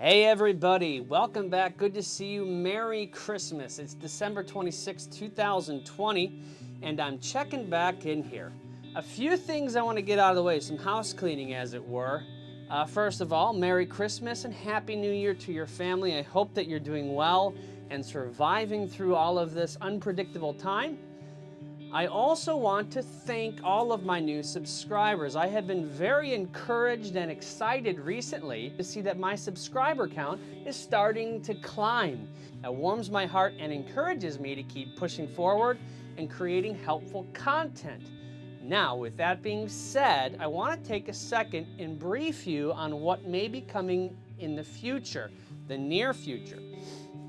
Hey everybody, welcome back. Good to see you. Merry Christmas. It's December 26, 2020, and I'm checking back in here. A few things I want to get out of the way, some house cleaning as it were. First of all, Merry Christmas and Happy New Year to your family. I hope that you're doing well and surviving through all of this unpredictable time. I also want to thank all of my new subscribers. I have been very encouraged and excited recently to see that my subscriber count is starting to climb. That warms my heart and encourages me to keep pushing forward and creating helpful content. Now, with that being said, I want to take a second and brief you on what may be coming in the future, the near future.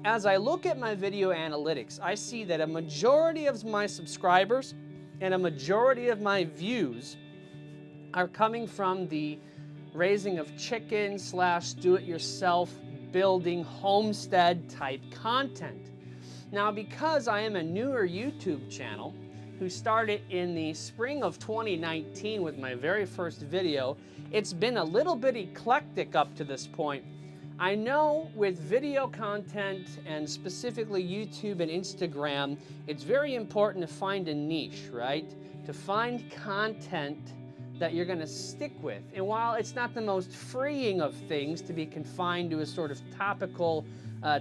As I look at my video analytics, I see that a majority of my subscribers and a majority of my views are coming from the raising of chickens / do-it-yourself building homestead type content. Now, because I am a newer YouTube channel who started in the spring of 2019 with my very first video, it's been a little bit eclectic up to this point. I know with video content and specifically YouTube and Instagram, it's very important to find a niche, right? To find content that you're going to stick with. And while it's not the most freeing of things to be confined to a sort of topical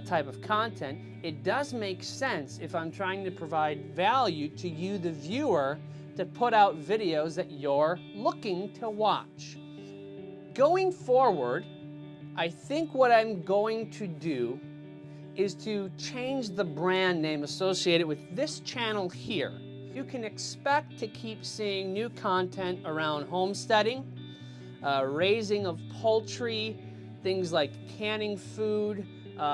type of content, it does make sense if I'm trying to provide value to you, the viewer, to put out videos that you're looking to watch. Going forward, I think what I'm going to do is to change the brand name associated with this channel here. You can expect to keep seeing new content around homesteading, raising of poultry, things like canning food,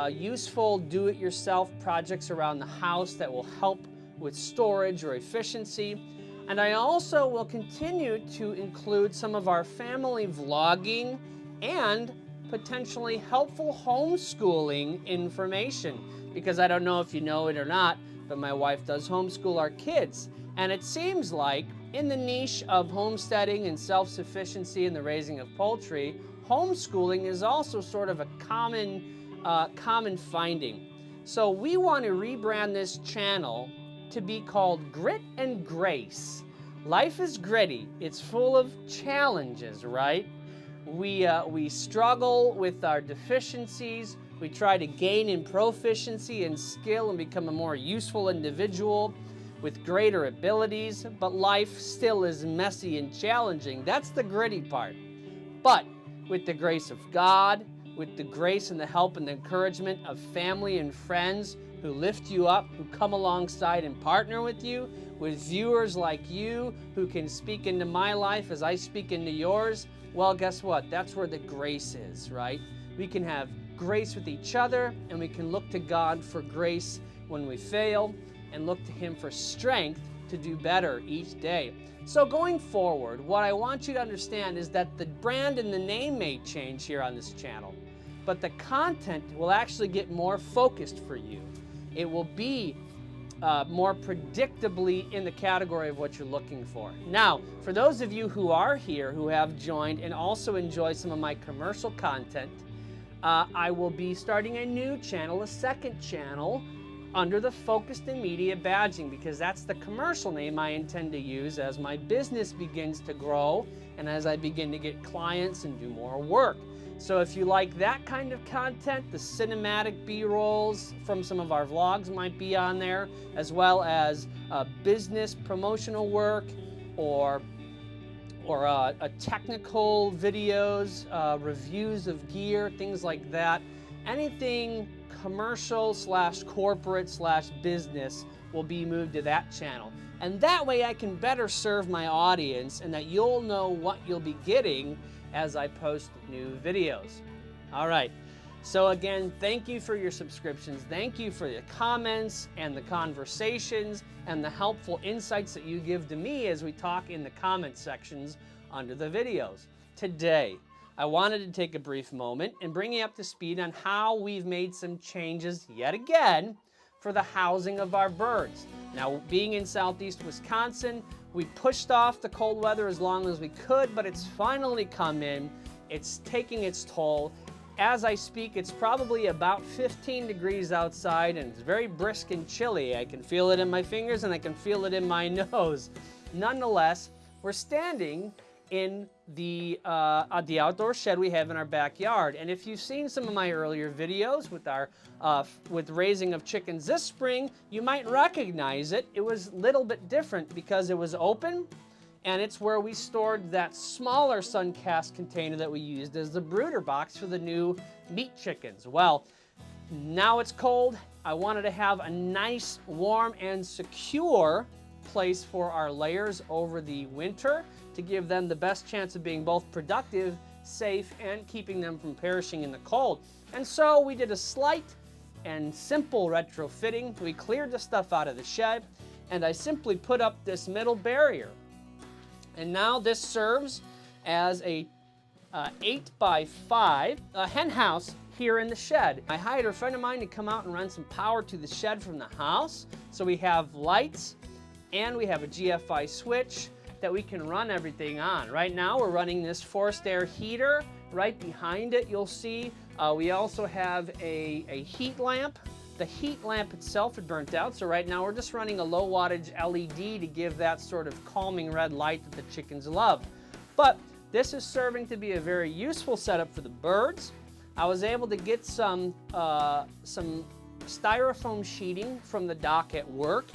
useful do-it-yourself projects around the house that will help with storage or efficiency. And I also will continue to include some of our family vlogging and potentially helpful homeschooling information, because I don't know if you know it or not, but my wife does homeschool our kids. And it seems like in the niche of homesteading and self-sufficiency in the raising of poultry, homeschooling is also sort of a common finding. So we want to rebrand this channel to be called Grit and Grace. Life is gritty. It's full of challenges, right? We struggle with our deficiencies. We try to gain in proficiency and skill and become a more useful individual with greater abilities, but life still is messy and challenging. That's the gritty part. But with the grace of God, with the grace and the help and the encouragement of family and friends who lift you up, who come alongside and partner with you, with viewers like you who can speak into my life as I speak into yours, well, guess what? That's where the grace is, right? We can have grace with each other, and we can look to God for grace when we fail, and look to Him for strength to do better each day. So going forward, what I want you to understand is that the brand and the name may change here on this channel, but the content will actually get more focused for you. It will be more predictably in the category of what you're looking for. Now, for those of you who are here, who have joined and also enjoy some of my commercial content, I will be starting a new channel, a second channel, under the Focused in Media badging, because that's the commercial name I intend to use as my business begins to grow and as I begin to get clients and do more work. So if you like that kind of content, the cinematic B-rolls from some of our vlogs might be on there, as well as business promotional work or a technical videos, reviews of gear, things like that. Anything commercial / corporate / business will be moved to that channel. And that way I can better serve my audience and that you'll know what you'll be getting as I post new videos. All right, so again, thank you for your subscriptions. Thank you for the comments and the conversations and the helpful insights that you give to me as we talk in the comment sections under the videos. Today, I wanted to take a brief moment and bring you up to speed on how we've made some changes yet again for the housing of our birds. Now, being in southeast Wisconsin, we pushed off the cold weather as long as we could, but it's finally come in. It's taking its toll. as I speak, it's probably about 15 degrees outside, and it's very brisk and chilly. I can feel it in my fingers and I can feel it in my nose. Nonetheless, we're standing in the outdoor shed we have in our backyard. And if you've seen some of my earlier videos with raising of chickens this spring, you might recognize it. It was a little bit different because it was open, and it's where we stored that smaller suncast container that we used as the brooder box for the new meat chickens. Well, now it's cold. I wanted to have a nice, warm, and secure place for our layers over the winter to give them the best chance of being both productive, safe, and keeping them from perishing in the cold. And so we did a slight and simple retrofitting. We cleared the stuff out of the shed, and I simply put up this middle barrier. And now this serves as a 8x5 hen house here in the shed. I hired a friend of mine to come out and run some power to the shed from the house. So we have lights and we have a GFI switch that we can run everything on. Right now we're running this forced air heater. Right behind it you'll see we also have a heat lamp. The heat lamp itself had burnt out, so right now we're just running a low wattage LED to give that sort of calming red light that the chickens love. But this is serving to be a very useful setup for the birds. I was able to get some styrofoam sheeting from the dock at work.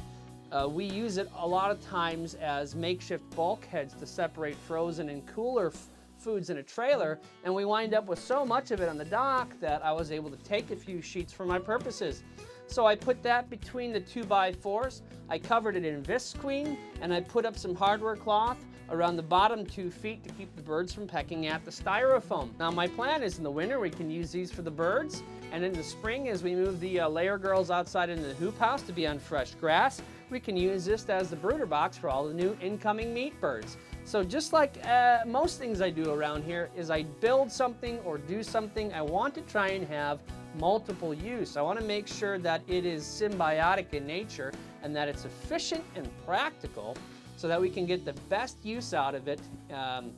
We use it a lot of times as makeshift bulkheads to separate frozen and cooler foods in a trailer, and we wind up with so much of it on the dock that I was able to take a few sheets for my purposes. So I put that between the 2x4s, I covered it in visqueen, and I put up some hardware cloth around the bottom 2 feet to keep the birds from pecking at the styrofoam. Now my plan is in the winter we can use these for the birds, and in the spring as we move the layer girls outside into the hoop house to be on fresh grass, we can use this as the brooder box for all the new incoming meat birds. So just like most things I do around here is I build something or do something, I want to try and have multiple use. I want to make sure that it is symbiotic in nature and that it's efficient and practical so that we can get the best use out of it and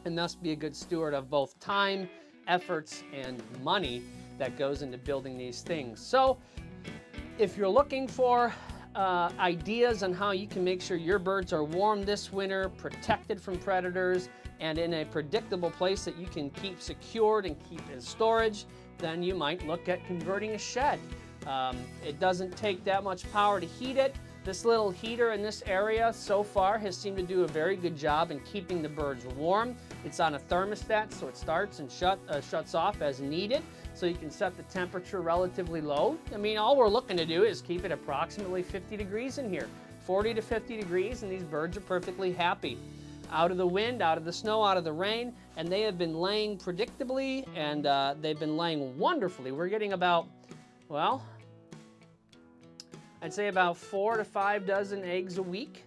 thus be a good steward of both time, efforts, and money that goes into building these things. So if you're looking for ideas on how you can make sure your birds are warm this winter, protected from predators, and in a predictable place that you can keep secured and keep in storage, then you might look at converting a shed. It doesn't take that much power to heat it. This little heater in this area so far has seemed to do a very good job in keeping the birds warm. It's on a thermostat, so it starts and shuts off as needed, so you can set the temperature relatively low. I mean, all we're looking to do is keep it approximately 50 degrees in here, 40 to 50 degrees, and these birds are perfectly happy. Out of the wind, out of the snow, out of the rain, and they have been laying predictably, and they've been laying wonderfully. We're getting about, well, I'd say about 4 to 5 dozen eggs a week.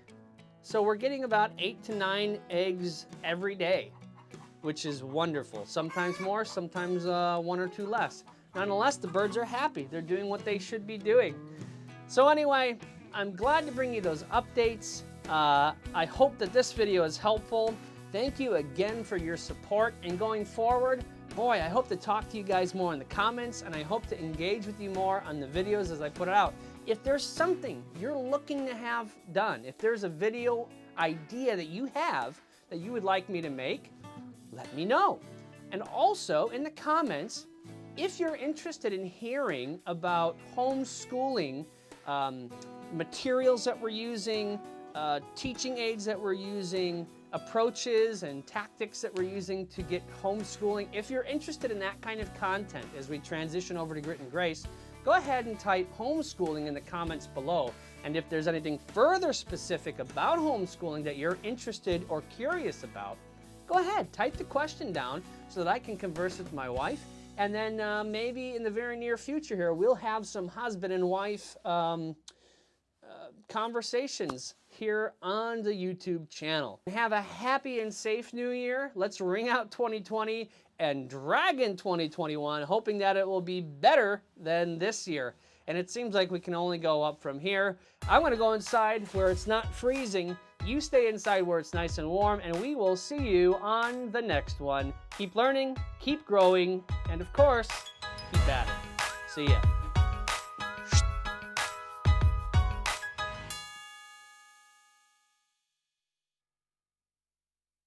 So we're getting about 8 to 9 eggs every day, which is wonderful. Sometimes more, sometimes 1 or 2 less. Nonetheless, the birds are happy. They're doing what they should be doing. So anyway, I'm glad to bring you those updates. I hope that this video is helpful. Thank you again for your support, and going forward, boy, I hope to talk to you guys more in the comments, and I hope to engage with you more on the videos as I put it out. If there's something you're looking to have done, if there's a video idea that you have that you would like me to make, let me know. And also in the comments, if you're interested in hearing about homeschooling, materials that we're using, teaching aids that we're using, approaches and tactics that we're using to get homeschooling, if you're interested in that kind of content as we transition over to Grit and Grace, go ahead and type homeschooling in the comments below. And if there's anything further specific about homeschooling that you're interested or curious about, go ahead, type the question down so that I can converse with my wife. And then maybe in the very near future here, we'll have some husband and wife conversations here on the YouTube channel. Have a happy and safe new year. Let's ring out 2020 and drag in 2021, hoping that it will be better than this year. and it seems like we can only go up from here. I'm gonna go inside where it's not freezing. You stay inside where it's nice and warm, and we will see you on the next one. Keep learning, keep growing, and of course, keep at it. See ya.